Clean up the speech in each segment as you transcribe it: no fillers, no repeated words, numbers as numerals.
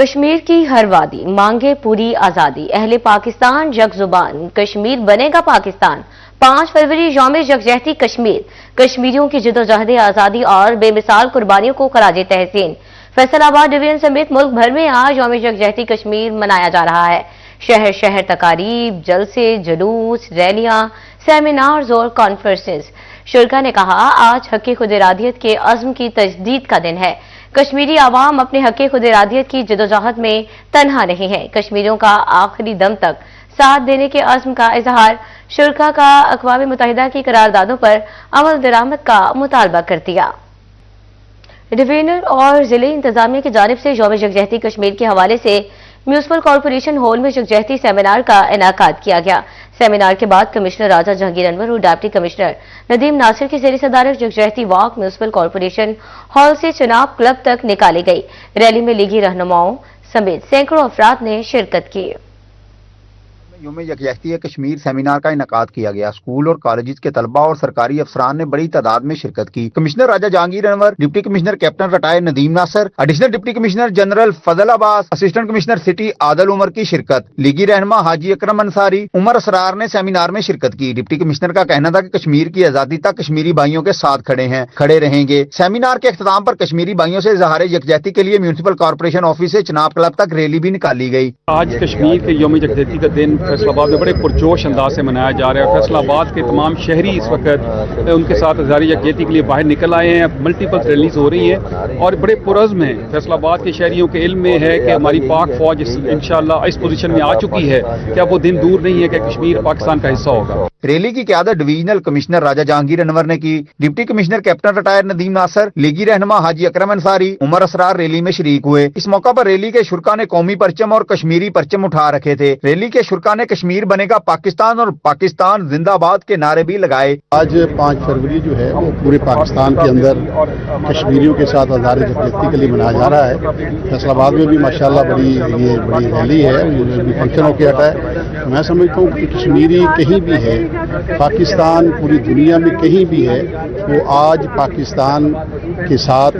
کشمیر کی ہر وادی مانگے پوری آزادی، اہل پاکستان یک زبان، کشمیر بنے گا پاکستان۔ 5 فروری یوم یکجہتی کشمیر، کشمیریوں کی جدوجہد آزادی اور بے مثال قربانیوں کو خراج تحسین۔ فیصل آباد ڈویژن سمیت ملک بھر میں آج یوم یکجہتی کشمیر منایا جا رہا ہے۔ شہر شہر تقاریب، جلسے، جلوس، ریلیاں، سیمینارز اور کانفرنسز۔ شرکا نے کہا آج حق خود ارادیت کے عزم کی تجدید کا دن ہے۔ کشمیری عوام اپنے حق خود ارادیت کی جدوجہد میں تنہا نہیں ہے۔ کشمیریوں کا آخری دم تک ساتھ دینے کے عزم کا اظہار شرکا کا اقوام متحدہ کی قراردادوں پر عمل درآمد کا مطالبہ کر دیا۔ ڈویژنل اور ضلعی انتظامیہ کی جانب سے یوم یکجہتی کشمیر کے حوالے سے میونسپل کارپوریشن ہال میں یکجہتی سیمینار کا انعقاد کیا گیا۔ سیمینار کے بعد کمشنر راجہ جہانگیر انور اور ڈپٹی کمشنر ندیم ناصر کی زیر صدارت یکجہتی واک میونسپل کارپوریشن ہال سے چناب کلب تک نکالی گئی۔ ریلی میں لیگی رہنماؤں سمیت سینکڑوں افراد نے شرکت کی۔ یوم یکجہتی کشمیر سیمینار کا انعقاد کیا گیا۔ اسکول اور کالجز کے طلباء اور سرکاری افسران نے بڑی تعداد میں شرکت کی۔ Commissioner Raja Jahangir Anwar, deputy commissioner captain retire Nadeem Nasir, additional deputy commissioner general Fazal Abbas, assistant commissioner city Adil Umar کی شرکت۔ لیگی رہنما حاجی اکرم انصاری، عمر اسرار نے سیمینار میں شرکت کی۔ ڈپٹی کمشنر کا کہنا تھا کہ کشمیر کی آزادی تک کشمیری بھائیوں کے ساتھ کھڑے رہیں گے۔ سیمینار کے اختتام پر کشمیری بھائیوں سے اظہار یکجہتی کے لیے میونسپل کارپوریشن آفس سے چناب کلب تک ریلی بھی نکالی گئی۔ آج کشمیر کے یوم یکجہتی کا دن فیصل آباد میں بڑے پرجوش انداز سے منایا جا رہا ہے۔ فیصل آباد کے تمام شہری اس وقت ان کے ساتھ اظہار یکجہتی کے لیے باہر نکل آئے ہیں۔ ملٹیپل ریلیز ہو رہی ہیں اور بڑے پرعزم ہیں۔ فیصل آباد کے شہریوں کے علم میں ہے کہ ہماری پاک فوج انشاءاللہ اس پوزیشن میں آ چکی ہے کہ اب وہ دن دور نہیں ہے کہ کشمیر پاکستان کا حصہ ہوگا۔ ریلی کی قیادت ڈویژنل کمشنر راجہ جہانگیر انور نے کی۔ Deputy commissioner captain retire Nadeem Nasir, لیگی رہنما حاجی اکرم انصاری، عمر اسرار ریلی میں شریک ہوئے۔ اس موقع پر ریلی کے شرکا نے قومی پرچم اور کشمیری پرچم اٹھا رکھے تھے۔ ریلی کے شرکا نے کشمیر بنے گا پاکستان اور پاکستان زندہ باد کے نعرے بھی لگائے۔ آج 5 فروری جو ہے وہ پورے پاکستان کے اندر کشمیریوں کے ساتھ اظہار یکجہتی کے لیے منایا جا رہا ہے۔ فیصل آباد میں بھی ماشاءاللہ بڑی ریلی ہے، فنکشن ہو کے ہٹا ہے۔ میں سمجھتا ہوں کہ کشمیری کہیں بھی ہے، پاکستان پوری دنیا میں کہیں بھی ہے، وہ آج پاکستان کے ساتھ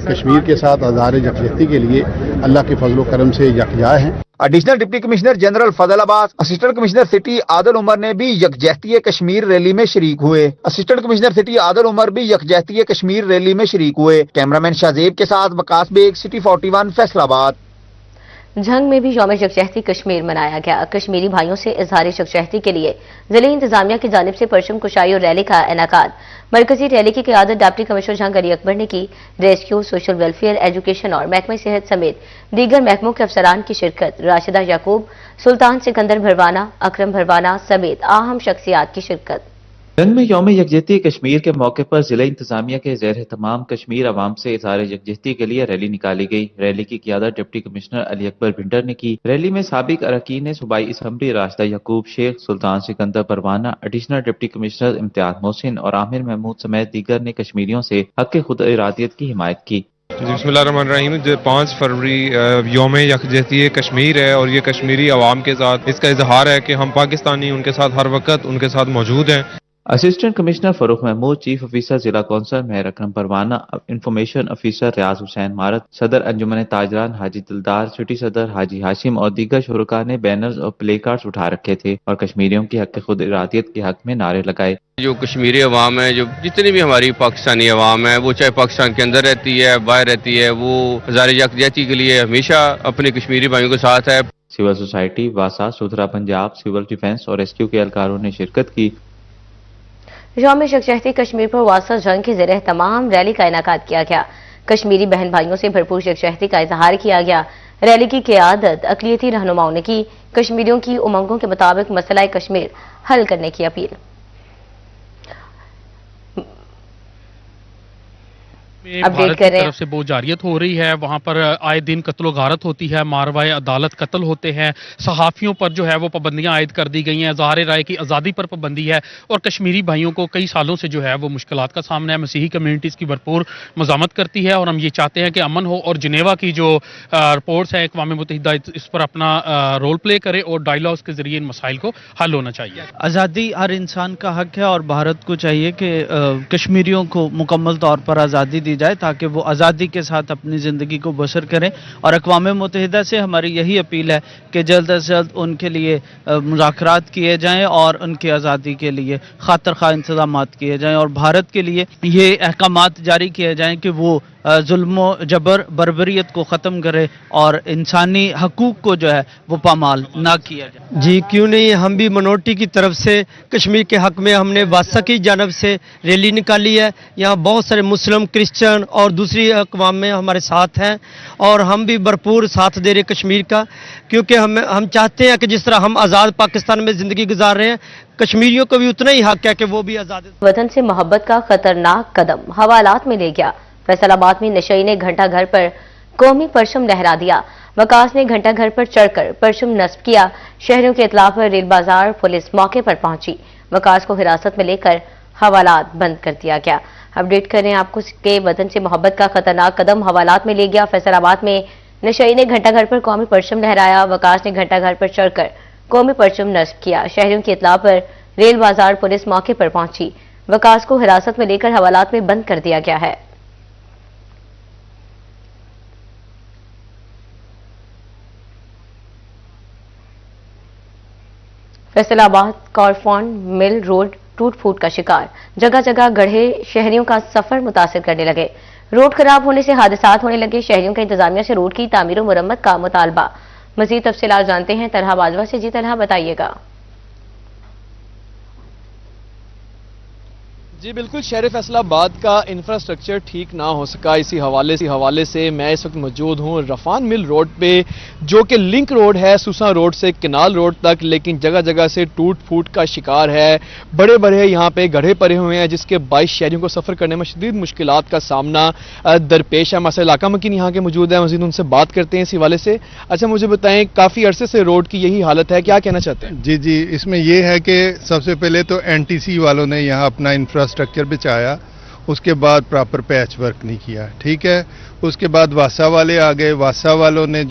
کشمیر کے ساتھ اظہار یکجہتی کے لیے اللہ کے فضل و کرم سے یکجا ہیں۔ Additional deputy commissioner general Fazal Abbas, assistant commissioner city Adil عمر نے بھی یکجہتی کشمیر ریلی میں شریک ہوئے۔ اسسٹنٹ کمشنر سٹی عادل عمر بھی یکجہتی کشمیر ریلی میں شریک ہوئے۔ کیمرامین شاہزیب کے ساتھ وقاص بیگ، سٹی 41 فیصل آباد۔ جھنگ میں بھی یوم یکجہتی کشمیر منایا گیا۔ کشمیری بھائیوں سے اظہار یکجہتی کے لیے ضلعی انتظامیہ کی جانب سے پرچم کشائی اور ریلی کا انعقاد۔ مرکزی ریلی کی قیادت ڈپٹی کمشنر جھنگ علی اکبر نے کی۔ ریسکیو، سوشل ویلفیئر، ایجوکیشن اور محکمہ صحت سمیت دیگر محکموں کے افسران کی شرکت۔ راشدہ یعقوب، سلطان سکندر بھروانہ، اکرم بھروانہ سمیت اہم شخصیات کی شرکت۔ جنگ میں یوم یکجہتی کشمیر کے موقع پر ضلع انتظامیہ کے زیر اہتمام کشمیر عوام سے اظہار یکجہتی کے لیے ریلی نکالی گئی۔ ریلی کی قیادت ڈپٹی کمشنر علی اکبر بھنڈر نے کی۔ ریلی میں سابق اراکین صوبائی assembly Rashida Yaqub, Sheikh Sultan Sikandar Bharwana, additional deputy commissioner Imtiaz Mohsin اور عامر محمود سمیت دیگر نے کشمیریوں سے حق خود ارادیت کی حمایت کی۔ بسم اللہ الرحمن الرحیم۔ 5 فروری یوم یکجہتی کشمیر ہے اور یہ کشمیری عوام کے ساتھ اس کا اظہار ہے کہ ہم پاکستانی ان کے ساتھ ہر وقت ان کے ساتھ موجود ہیں۔ اسسٹنٹ کمشنر فاروق محمود، چیف آفیسر ضلع کونسل مہر اکرم پروانہ، انفارمیشن آفیسر ریاض حسین مارت، صدر انجمن تاجران حاجی دلدار، سٹی صدر حاجی ہاشم اور دیگر شرکاء نے بینرز اور پلے کارڈز اٹھا رکھے تھے اور کشمیریوں کی حق خود ارادیت کے حق میں نعرے لگائے۔ جو کشمیری عوام ہے، جو جتنی بھی ہماری پاکستانی عوام ہے، وہ چاہے پاکستان کے اندر رہتی ہے باہر رہتی ہے، وہ اظہار یکجہتی کے لیے ہمیشہ اپنے کشمیری بھائیوں کے ساتھ ہے۔ سول سوسائٹی، واسا، ستھرا پنجاب، سول ڈیفنس اور ریسکیو کے اہلکاروں نے شرکت کی۔ یوم یکجہتی کشمیر پر واسطہ جنگ کے زیر اہتمام ریلی کا انعقاد کیا گیا۔ کشمیری بہن بھائیوں سے بھرپور یکجہتی کا اظہار کیا گیا۔ ریلی کی قیادت اقلیتی رہنماؤں نے کی۔ کشمیریوں کی امنگوں کے مطابق مسئلہ کشمیر حل کرنے کی اپیل۔ بھارت کی طرف سے بہت جاریت ہو رہی ہے، وہاں پر آئے دن قتل و غارت ہوتی ہے، ماروائے عدالت قتل ہوتے ہیں، صحافیوں پر جو ہے وہ پابندیاں عائد کر دی گئی ہیں، اظہار رائے کی آزادی پر پابندی ہے اور کشمیری بھائیوں کو کئی سالوں سے جو ہے وہ مشکلات کا سامنا ہے۔ مسیحی کمیونٹیز کی بھرپور مزاحمت کرتی ہے اور ہم یہ چاہتے ہیں کہ امن ہو اور جنیوا کی جو رپورٹس ہیں اقوام متحدہ اس پر اپنا رول پلے کرے اور ڈائیلاگز کے ذریعے ان مسائل کو حل ہونا چاہیے۔ آزادی ہر انسان کا حق ہے اور بھارت کو چاہیے کہ کشمیریوں کو مکمل طور پر آزادی دی جائے تاکہ وہ آزادی کے ساتھ اپنی زندگی کو بسر کریں، اور اقوام متحدہ سے ہماری یہی اپیل ہے کہ جلد از جلد ان کے لیے مذاکرات کیے جائیں اور ان کی آزادی کے لیے خاطر خواہ انتظامات کیے جائیں، اور بھارت کے لیے یہ احکامات جاری کیے جائیں کہ وہ ظلم و جبر بربریت کو ختم کرے اور انسانی حقوق کو جو ہے وہ پامال نہ کیا جائے۔ جی کیوں نہیں، ہم بھی منورٹی کی طرف سے کشمیر کے حق میں ہم نے واسا کی جانب سے ریلی نکالی ہے۔ یہاں بہت سارے مسلم، کرسچن اور دوسری اقوام میں ہمارے ساتھ ہیں، اور ہم بھی بھرپور ساتھ دے رہے کشمیر کا، کیونکہ ہم چاہتے ہیں کہ جس طرح ہم آزاد پاکستان میں زندگی گزار رہے ہیں، کشمیریوں کو بھی اتنا ہی حق ہے کہ وہ بھی آزاد۔ وطن سے محبت کا خطرناک قدم حوالات میں لے گیا۔ فیصل آباد میں نشئی نے گھنٹہ گھر پر قومی پرچم لہرا دیا۔ وکاس نے گھنٹہ گھر پر چڑھ کر پرچم نصب کیا۔ شہریوں کے اطلاع پر ریل بازار پولیس موقع پر پہنچی۔ وکاس کو حراست میں لے کر حوالات بند کر دیا گیا۔ اپڈیٹ کریں آپ کو کہ وطن سے محبت کا خطرناک قدم حوالات میں لے گیا۔ فیصل آباد میں نشئی نے گھنٹہ گھر پر قومی پرچم لہرایا۔ وکاس نے گھنٹہ گھر پر چڑھ کر قومی پرچم نصب کیا۔ شہریوں کی اطلاع پر ریل بازار پولیس موقع پر پہنچی۔ وکاس کو حراست میں لے کر حوالات میں بند کر دیا گیا ہے۔ فیصل آباد کارفون مل روڈ ٹوٹ پھوٹ کا شکار، جگہ جگہ گڑھے شہریوں کا سفر متاثر کرنے لگے۔ روڈ خراب ہونے سے حادثات ہونے لگے۔ شہریوں کا انتظامیہ سے روڈ کی تعمیر و مرمت کا مطالبہ۔ مزید تفصیلات جانتے ہیں طلحہ باجوہ سے۔ جی طلحہ، بتائیے گا۔ جی بالکل، شہر فیصل آباد کا انفراسٹرکچر ٹھیک نہ ہو سکا، اسی حوالے سے میں اس وقت موجود ہوں رفان مل روڈ پہ، جو کہ لنک روڈ ہے سوسا روڈ سے کنال روڈ تک، لیکن جگہ جگہ سے ٹوٹ پھوٹ کا شکار ہے۔ بڑے بڑے یہاں پہ گڑھے پڑے ہوئے ہیں جس کے باعث شہریوں کو سفر کرنے میں شدید مشکلات کا سامنا درپیش ہے۔ مسئلہ علاقہ مکین یہاں کے موجود ہیں، مزید ان سے بات کرتے ہیں اس حوالے سے۔ اچھا مجھے بتائیں، کافی عرصے سے روڈ کی یہی حالت ہے، کیا کہنا چاہتے ہیں؟ جی اس میں یہ ہے کہ سب سے پہلے تو NTC والوں نے یہاں اپنا انفراسٹرکچر بچایا، اس کے بعد پراپر پیچ ورک نہیں کیا، ٹھیک ہے۔ اس کے بعد واسا والے آ گئے، واسا والوں نے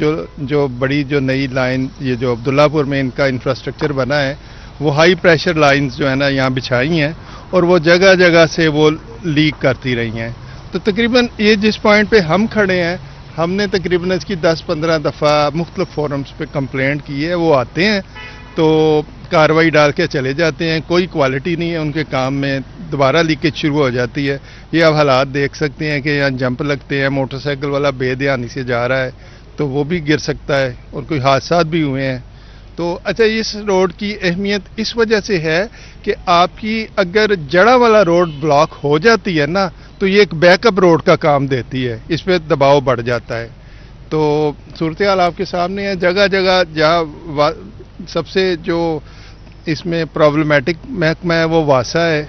جو بڑی جو نئی لائن، یہ جو عبداللہ پور میں ان کا انفراسٹرکچر بنا ہے، وہ ہائی پریشر لائنز جو ہے نا یہاں بچھائی ہیں، اور وہ جگہ جگہ سے وہ لیک کرتی رہی ہیں۔ تو تقریباً یہ جس پوائنٹ پہ ہم کھڑے ہیں، ہم نے تقریباً اس کی 10-15 دفعہ مختلف فورمز پہ کمپلینٹ کی ہے۔ وہ آتے ہیں تو کاروائی ڈال کے چلے جاتے ہیں، کوئی کوالٹی نہیں ہے ان کے کام میں، دوبارہ لیکیج شروع ہو جاتی ہے۔ یہ اب حالات دیکھ سکتے ہیں کہ یہاں جمپ لگتے ہیں، موٹر سائیکل والا بے دھیانی سے جا رہا ہے تو وہ بھی گر سکتا ہے، اور کوئی حادثات بھی ہوئے ہیں۔ تو اچھا، اس روڈ کی اہمیت اس وجہ سے ہے کہ آپ کی اگر جڑا والا روڈ بلاک ہو جاتی ہے نا، تو یہ ایک بیک اپ روڈ کا کام دیتی ہے، اس پہ دباؤ بڑھ جاتا ہے۔ تو صورتحال آپ کے سامنے ہے، جگہ جگہ جہاں سب سے جو اس میں پرابلمٹک محکمہ ہے وہ واسا ہے،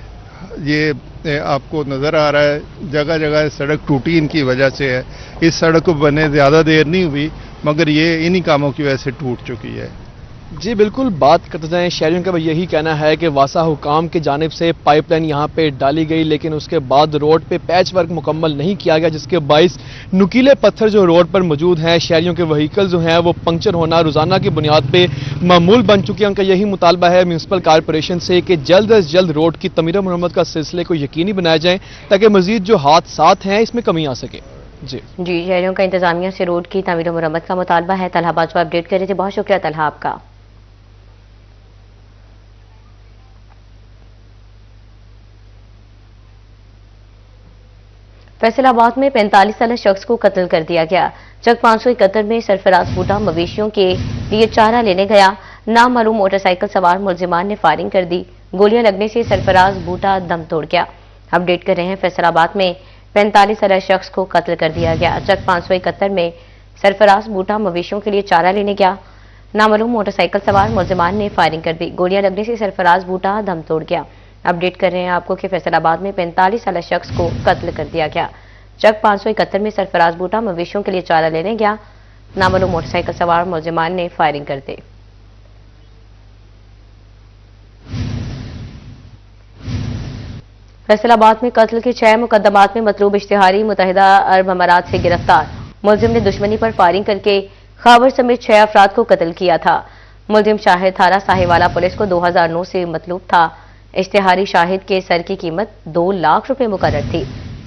یہ آپ کو نظر آ رہا ہے، جگہ جگہ سڑک ٹوٹی ان کی وجہ سے ہے۔ اس سڑک کو بنے زیادہ دیر نہیں ہوئی، مگر یہ انہی کاموں کی وجہ سے ٹوٹ چکی ہے۔ جی بالکل، بات کرتے جائیں شہریوں کا یہی کہنا ہے کہ واسا حکام کی جانب سے پائپ لائن یہاں پہ ڈالی گئی، لیکن اس کے بعد روڈ پہ پیچ ورک مکمل نہیں کیا گیا، جس کے باعث نکیلے پتھر جو روڈ پر موجود ہیں، شہریوں کے وہیکل جو ہیں وہ پنکچر ہونا روزانہ کی بنیاد پہ معمول بن چکی ہے۔ ان کا یہی مطالبہ ہے میونسپل کارپوریشن سے کہ جلد از جلد روڈ کی تعمیر و مرمت کا سلسلے کو یقینی بنایا جائے تاکہ مزید جو حادثات ہیں اس میں کمی آ سکے۔ جی شہریوں کا انتظامیہ سے روڈ کی تعمیر و مرمت کا مطالبہ ہے۔ طلحہ باجوہ اپڈیٹ کر رہے تھے، بہت شکریہ طلحہ آپ کا۔ فیصل آباد میں 45 سالہ شخص کو قتل کر دیا گیا۔ چک 571 میں سرفراز بوٹا مویشیوں کے لیے چارہ لینے گیا، نامعلوم موٹر سائیکل سوار ملزمان نے فائرنگ کر دی، گولیاں لگنے سے سرفراز بوٹا دم توڑ گیا۔ اپڈیٹ کر رہے ہیں، فیصل آباد میں 45 سالہ شخص کو قتل کر دیا گیا۔ چک 571 میں سرفراز بوٹا مویشیوں کے لیے چارہ لینے گیا، نامعلوم موٹر سائیکل سوار ملزمان نے فائرنگ کر دی، گولیاں لگنے سے سرفراز بوٹا دم توڑ گیا۔ اپڈیٹ کر رہے ہیں آپ کو کہ فیصل آباد میں 45 سالہ شخص کو قتل کر دیا گیا۔ چک 571 میں سرفراز بوٹا مویشیوں کے لیے چارہ لینے گیا، نامعلوم موٹر سائیکل سوار ملزمان نے فائرنگ کر دی۔ فیصل آباد میں قتل کے 6 مقدمات میں مطلوب اشتہاری متحدہ عرب امارات سے گرفتار، ملزم نے دشمنی پر فائرنگ کر کے خاور سمیت 6 افراد کو قتل کیا تھا۔ ملزم شاہد تھارا ساہیوالا پولیس کو 2009 سے مطلوب تھا۔ اشتہاری شاہد کے سر کی قیمت 2 لاکھ روپے مقرر تھی۔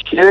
6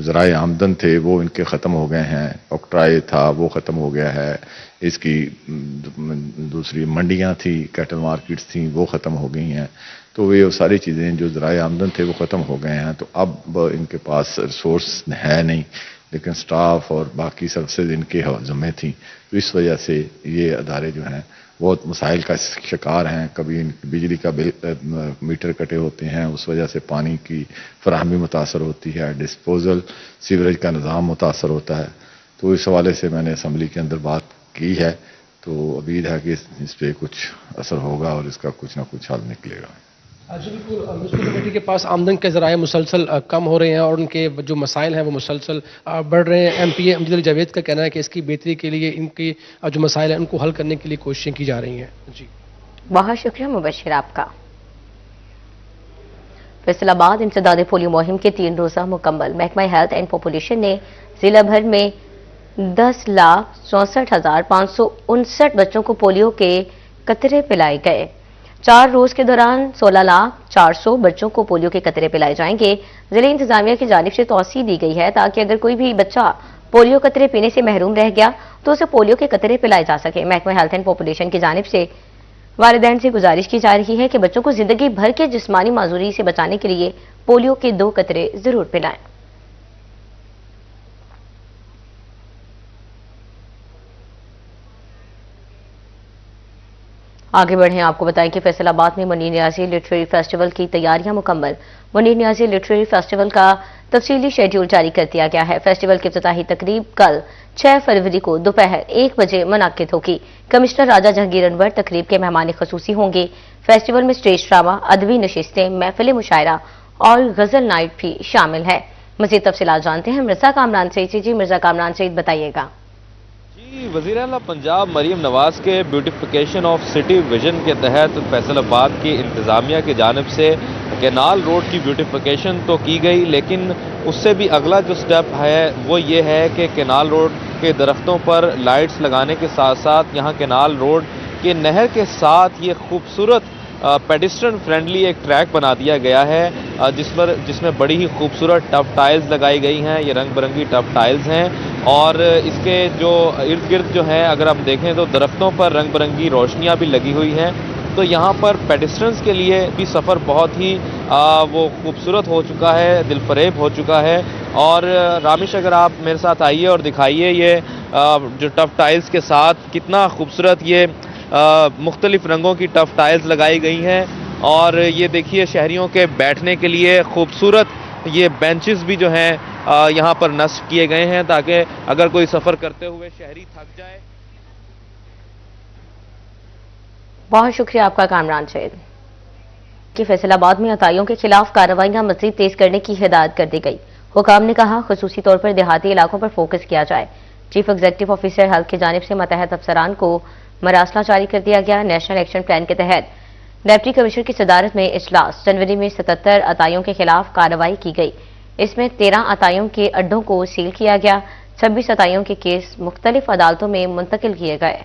ذرائع آمدن تھے وہ ان کے ختم ہو گئے ہیں، آکٹرائے تھا وہ ختم ہو گیا ہے، اس کی دوسری منڈیاں تھیں، کیٹل مارکیٹس تھیں وہ ختم ہو گئی ہیں، تو یہ ساری چیزیں جو ذرائع آمدن تھے وہ ختم ہو گئے ہیں، تو اب ان کے پاس ریسورس ہے نہیں، لیکن سٹاف اور باقی سروسز ان کے ذمہ تھیں، تو اس وجہ سے یہ ادارے جو ہیں بہت مسائل کا شکار ہیں. کبھی بجلی کا میٹر کٹے ہوتے ہیں، اس وجہ سے پانی کی فراہمی متاثر ہوتی ہے، ڈسپوزل سیوریج کا نظام متاثر ہوتا ہے. تو اس حوالے سے میں نے اسمبلی کے اندر بات کی ہے، تو امید ہے کہ اس پہ کچھ اثر ہوگا اور اس کا کچھ نہ کچھ حل نکلے گا. جی بالکل، میونسپل کمیٹی کے پاس آمدن کے ذرائع مسلسل کم ہو رہے ہیں اور ان کے جو مسائل ہیں وہ مسلسل بڑھ رہے ہیں. MPA امجد علی جاوید کا کہنا ہے کہ اس کی بہتری کے لیے ان کے جو مسائل ہیں ان کو حل کرنے کے لیے کوششیں کی جا رہی ہیں. جی بہت شکریہ مبشر آپ کا. فیصل آباد انسداد پولیو مہم کے 3 روزہ مکمل. محکمہ ہیلتھ اینڈ پاپولیشن نے ضلع بھر میں 10,64,559 بچوں کو پولیو کے قطرے پلائے گئے. 4 روز کے دوران 16,04,000 بچوں کو پولیو کے قطرے پلائے جائیں گے. ضلع انتظامیہ کی جانب سے توسیع دی گئی ہے تاکہ اگر کوئی بھی بچہ پولیو قطرے پینے سے محروم رہ گیا تو اسے پولیو کے قطرے پلائے جا سکے. محکمہ ہیلتھ اینڈ پاپولیشن کی جانب سے والدین سے گزارش کی جا رہی ہے کہ بچوں کو زندگی بھر کے جسمانی معذوری سے بچانے کے لیے پولیو کے 2 قطرے ضرور پلائیں. آگے بڑھیں، آپ کو بتائیں کہ فیصل آباد میں منیر نیازی لٹریری فیسٹیول کی تیاریاں مکمل. منیر نیازی لٹریری فیسٹیول کا تفصیلی شیڈیول جاری کر دیا گیا ہے. فیسٹیول کی افتتاحی تقریب کل 6 فروری کو دوپہر 1 بجے منعقد ہوگی. کمشنر راجہ جہانگیر انور تقریب کے مہمان خصوصی ہوں گے. فیسٹیول میں اسٹیج ڈرامہ، ادبی نشستیں، محفل مشاعرہ اور غزل نائٹ بھی شامل ہے. مزید تفصیلات جانتے ہیں مرزا کامران سعید سے. جی مرزا کامران سعید بتائیے گا. وزیر اعلیٰ پنجاب مریم نواز کے بیوٹیفیکیشن آف سٹی ویژن کے تحت فیصل آباد کی انتظامیہ کی جانب سے کینال روڈ کی بیوٹیفیکیشن تو کی گئی، لیکن اس سے بھی اگلا جو سٹیپ ہے وہ یہ ہے کہ کینال روڈ کے درختوں پر لائٹس لگانے کے ساتھ ساتھ یہاں کینال روڈ کے نہر کے ساتھ یہ خوبصورت پیڈسٹرن فرینڈلی ایک ٹریک بنا دیا گیا ہے جس میں بڑی ہی خوبصورت ٹف ٹائلز لگائی گئی ہیں. یہ رنگ برنگی ٹف ٹائلز ہیں اور اس کے جو ارد گرد جو ہیں اگر آپ دیکھیں تو درختوں پر رنگ برنگی روشنیاں بھی لگی ہوئی ہیں. تو یہاں پر پیڈسٹرنز کے لیے بھی سفر بہت ہی وہ خوبصورت ہو چکا ہے، دل فریب ہو چکا ہے. اور رامیش اگر آپ میرے ساتھ آئیے اور دکھائیے یہ جو ٹف ٹائلز کے ساتھ کتنا خوبصورت یہ مختلف رنگوں کی ٹف ٹائلز لگائی گئی ہیں. اور یہ دیکھیے شہریوں کے بیٹھنے کے لیے خوبصورت یہ بینچز بھی جو ہیں یہاں پر نصب کیے گئے ہیں تاکہ اگر کوئی سفر کرتے ہوئے شہری تھک جائے. بہت شکریہ آپ کا کامران سعید. کہ فیصل آباد میں عطائیوں کے خلاف کارروائیاں مزید تیز کرنے کی ہدایت کر دی گئی. حکام نے کہا خصوصی طور پر دیہاتی علاقوں پر فوکس کیا جائے. چیف ایگزیکٹو آفیسر ہیلتھ کی جانب سے ماتحت افسران کو مراسلہ جاری کر دیا گیا. نیشنل ایکشن پلان کے تحت ڈپٹی کمشنر کی صدارت میں اجلاس. جنوری میں 77 عطائیوں کے خلاف کارروائی کی گئی. اس میں 13 عطائیوں کے اڈوں کو سیل کیا گیا. 26 عطائیوں کے کیس مختلف عدالتوں میں منتقل کیے گئے.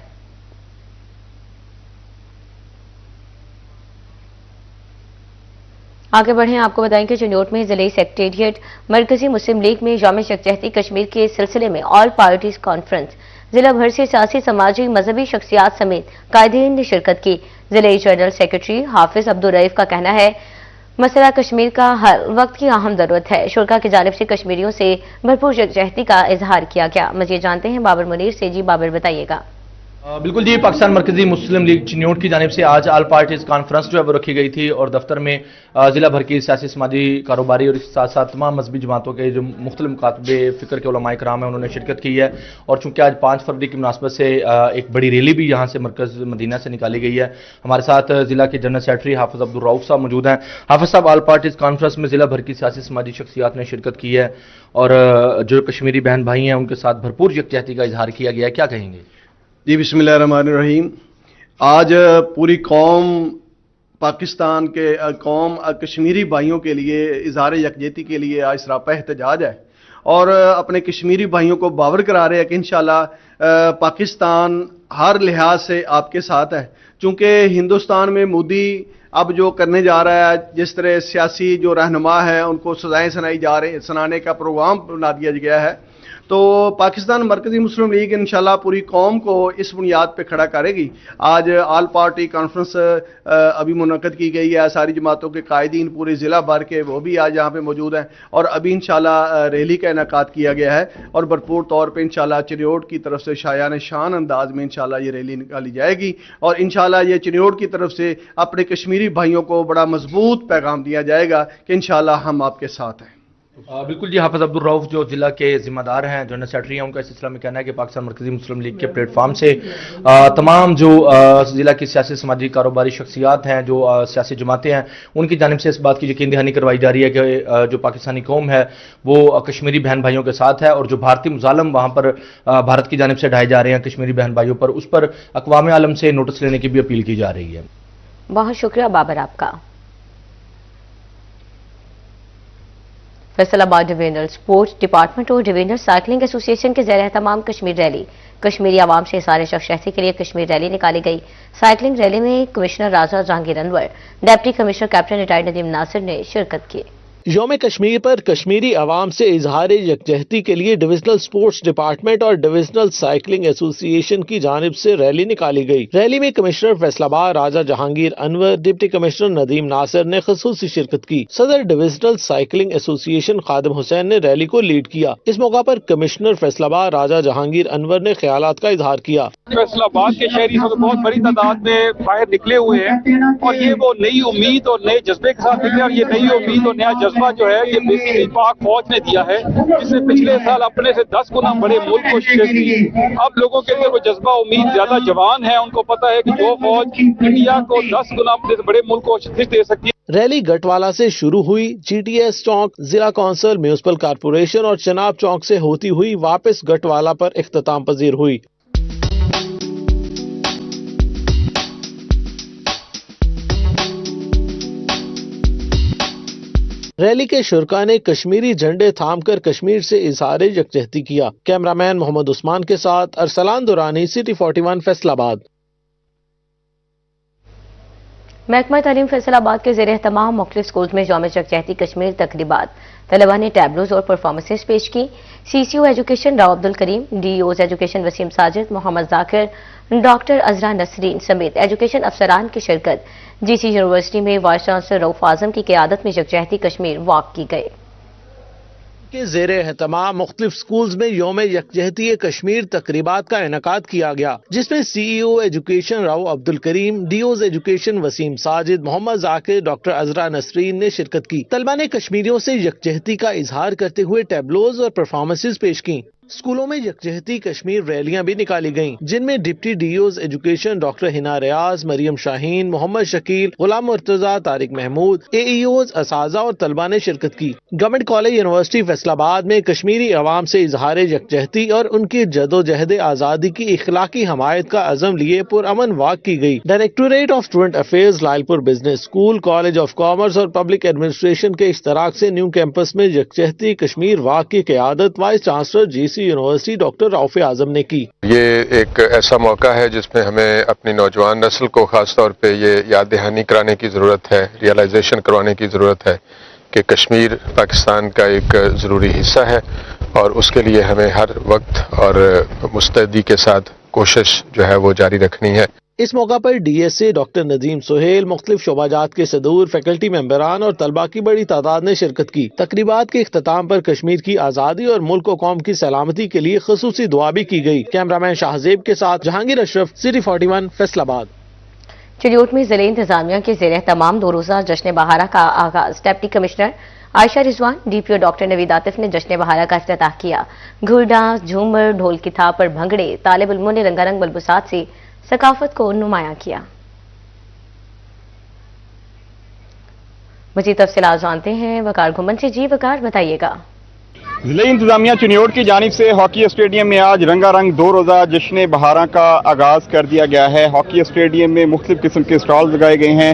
آگے بڑھیں، آپ کو بتائیں کہ چنوٹ میں ضلعی سیکریٹریٹ مرکزی مسلم لیگ میں یوم یکجہتی کشمیر کے سلسلے میں آل پارٹیز کانفرنس. ضلع بھر سے سیاسی، سماجی، مذہبی شخصیات سمیت قائدین نے شرکت کی. ضلعی جنرل سیکریٹری حافظ عبدالرئیف کا کہنا ہے مسئلہ کشمیر کا حل وقت کی اہم ضرورت ہے. شرکا کی جانب سے کشمیریوں سے بھرپور یکجہتی کا اظہار کیا گیا. مزید جانتے ہیں بابر منیر سے. جی بابر بتائیے گا. بالکل جی، پاکستان مرکزی مسلم لیگ چنیوٹ کی جانب سے آج آل پارٹیز کانفرنس جو ہے وہ رکھی گئی تھی اور دفتر میں ضلع بھر کی سیاسی، سماجی، کاروباری اور اس کے ساتھ ساتھ تمام مذہبی جماعتوں کے جو مختلف مکاتبے فکر کے علماء کرام ہیں انہوں نے شرکت کی ہے. اور چونکہ آج 5 فروری کی مناسبت سے ایک بڑی ریلی بھی یہاں سے مرکز مدینہ سے نکالی گئی ہے. ہمارے ساتھ ضلع کے جنرل سیکریٹری حافظ عبدالرؤف صاحب موجود ہیں. حافظ صاحب، آل پارٹیز کانفرنس میں ضلع بھر کی سیاسی، سماجی شخصیات نے شرکت کی ہے اور جو کشمیری بہن بھائی ہیں ان کے ساتھ بھرپور یکجہتی کا اظہار کیا گیا ہے، کیا کہیں گے؟ جی بسم اللہ الرحمن الرحیم. آج پوری قوم پاکستان کے کشمیری بھائیوں کے لیے اظہار یکجہتی کے لیے آج سراپا احتجاج ہے اور اپنے کشمیری بھائیوں کو باور کرا رہے ہیں کہ انشاءاللہ پاکستان ہر لحاظ سے آپ کے ساتھ ہے. چونکہ ہندوستان میں مودی اب جو کرنے جا رہا ہے، جس طرح سیاسی جو رہنما ہے ان کو سزائیں سنانے کا پروگرام بنا دیا گیا ہے، تو پاکستان مرکزی مسلم لیگ انشاءاللہ پوری قوم کو اس بنیاد پہ کھڑا کرے گی۔ آج آل پارٹی کانفرنس ابھی منعقد کی گئی ہے، ساری جماعتوں کے قائدین پورے ضلع بھر کے وہ بھی آج یہاں پہ موجود ہیں، اور ابھی انشاءاللہ ریلی کا انعقاد کیا گیا ہے، اور بھرپور طور پہ انشاءاللہ چنیوٹ کی طرف سے شایان شان انداز میں انشاءاللہ یہ ریلی نکالی جائے گی، اور انشاءاللہ یہ چنیوٹ کی طرف سے اپنے کشمیری بھائیوں کو بڑا مضبوط پیغام دیا جائے گا کہ انشاءاللہ ہم آپ کے ساتھ ہیں۔ بالکل جی، حافظ عبدالرؤف جو ضلع کے ذمہ دار ہیں، جنرل سیکرٹری ہیں، ان کا اس سلسلہ میں کہنا ہے کہ پاکستان مرکزی مسلم لیگ کے پلیٹ فارم سے تمام جو ضلع کی سیاسی سماجی کاروباری شخصیات ہیں، جو سیاسی جماعتیں ہیں، ان کی جانب سے اس بات کی یقین دہانی کروائی جا رہی ہے کہ جو پاکستانی قوم ہے وہ کشمیری بہن بھائیوں کے ساتھ ہے، اور جو بھارتی مظالم وہاں پر بھارت کی جانب سے ڈھائے جا رہے ہیں کشمیری بہن بھائیوں پر، اس پر اقوام عالم سے نوٹس لینے کی بھی اپیل کی جا رہی ہے۔ بہت شکریہ بابر آپ کا۔ فیصل آباد ڈویژنل اسپورٹس ڈپارٹمنٹ اور ڈویژنل سائیکلنگ ایسوسی ایشن کے زیر اہتمام کشمیر ریلی، کشمیری عوام سے اظہار یکجہتی کے لیے کشمیر ریلی نکالی گئی۔ سائیکلنگ ریلی میں commissioner Raja Jahangir Anwar, deputy commissioner captain retired Nadeem Nasir نے شرکت کی۔ یوم کشمیر پر کشمیری عوام سے اظہار یکجہتی کے لیے ڈویژنل سپورٹس ڈپارٹمنٹ اور ڈویژنل سائیکلنگ ایسوسی ایشن کی جانب سے ریلی نکالی گئی۔ ریلی میں کمشنر فیصل آباد راجہ جہانگیر انور، ڈپٹی کمشنر ندیم ناصر نے خصوصی شرکت کی۔ صدر ڈویژنل سائیکلنگ ایسوسی ایشن خادم حسین نے ریلی کو لیڈ کیا۔ اس موقع پر کمشنر فیصل آباد راجہ جہانگیر انور نے خیالات کا اظہار کیا۔ فیصل آباد کے شہری بہت بڑی تعداد میں باہر نکلے ہوئے ہیں، اور یہ وہ نئی امید اور نئے جذبے کے ساتھ نکلے، اور یہ نئی امید اور نیا جذبہ جو ہے یہ بیسیکلی پاک فوج نے دیا ہے، جس نے پچھلے سال اپنے سے 10 گنا بڑے ملک کو شکست دی۔ اب لوگوں کے اندر وہ جذبہ امید زیادہ جوان ہے، ان کو پتہ ہے کہ جو فوج انڈیا کو 10 گنا اپنے سے بڑے ملک کو شکست دے سکتی ہے۔ ریلی گٹوالا سے شروع ہوئی، جی ٹی ایس چوک، ضلع کونسل، میونسپل کارپوریشن اور چناب چوک سے ہوتی ہوئی واپس گٹوالا پر اختتام پذیر ہوئی۔ ریلی کے شرکاء نے کشمیری جھنڈے تھام کر کشمیر سے اظہار یکجہتی کیا۔ کیمرامین محمد عثمان کے ساتھ ارسلان دورانی، سٹی 41 فیصل آباد۔ محکمہ تعلیم فیصل آباد کے زیر اہتمام مختلف اسکولز میں یوم یکجہتی کشمیر تقریبات، طلبہ نے ٹیبلوز اور پرفارمنسز پیش کی۔ C C O education Rao Abdul Karim, D Os education Waseem Sajid, Muhammad Zakir, doctor Azra Nasreen سمیت ایجوکیشن افسران کی شرکت۔ جی سی یونیورسٹی میں وائس چانسلر رؤف اعظم کی قیادت میں یکجہتی کشمیر واک کی گئی۔ کے زیر اہتمام مختلف سکولز میں یوم یکجہتی کشمیر تقریبات کا انعقاد کیا گیا، جس میں C E O education Rao Abdul Karim, D Os education Waseem Sajid, Muhammad Zakir, doctor Azra Nasreen نے شرکت کی۔ طلبہ نے کشمیریوں سے یکجہتی کا اظہار کرتے ہوئے ٹیبلوز اور پرفارمنسز پیش کی۔ اسکولوں میں یکجہتی کشمیر ریلیاں بھی نکالی گئیں، جن میں deputy D Os education doctor ہنا ریاض، مریم شاہین، محمد شکیل، غلام مرتضیٰ، طارق محمود، اے ای اوز، اساتذہ اور طلبہ نے شرکت کی۔ گورنمنٹ کالج یونیورسٹی فیصل آباد میں کشمیری عوام سے اظہار یکجہتی اور ان کی جدوجہد آزادی کی اخلاقی حمایت کا عزم لیے پرامن واک کی گئی۔ Directorate of student affairs Lyallpur business school, college of commerce اور پبلک ایڈمنسٹریشن کے اشتراک سے نیو کیمپس میں یکجہتی کشمیر واک کی قیادت وائس چانسلر جی سی یونیورسٹی ڈاکٹر رؤف اعظم نے کی۔ یہ ایک ایسا موقع ہے جس میں ہمیں اپنی نوجوان نسل کو خاص طور پہ یہ یاد دہانی کرانے کی ضرورت ہے، ریئلائزیشن کروانے کی ضرورت ہے کہ کشمیر پاکستان کا ایک ضروری حصہ ہے، اور اس کے لیے ہمیں ہر وقت اور مستعدی کے ساتھ کوشش جو ہے وہ جاری رکھنی ہے۔ اس موقع پر D S A doctor Nadeem Sohail, مختلف شعبہ جات کے صدور، فیکلٹی ممبران اور طلباء کی بڑی تعداد نے شرکت کی۔ تقریبات کے اختتام پر کشمیر کی آزادی اور ملک و قوم کی سلامتی کے لیے خصوصی دعا بھی کی گئی۔ کیمرامین شاہزیب کے ساتھ جہانگیر اشرف، سٹی 41 فیصل آباد۔ چلیوٹ میں ضلع انتظامیہ کے زیر اہتمام 2 روزہ جشن بہارہ کا آغاز، ڈپٹی کمشنر عائشہ رضوان، ڈی پی او ڈاکٹر نوید عاطف نے جشن بہارہ کا افتتاح کیا۔ گھڑ ڈانس، جھومر، ڈھول کی تھاپ پر بھنگڑے، طالب علموں نے رنگا رنگ ملبوسات سے ثقافت کو نمایاں کیا۔ مزید تفصیلات جانتے ہیں وقار گھمن سے۔ جی وقار، بتائیے گا۔ ضلع انتظامیہ چنیوٹ کی جانب سے ہاکی اسٹیڈیم میں آج رنگا رنگ 2 روزہ جشن بہارہ کا آغاز کر دیا گیا ہے۔ ہاکی اسٹیڈیم میں مختلف قسم کے سٹالز لگائے گئے ہیں۔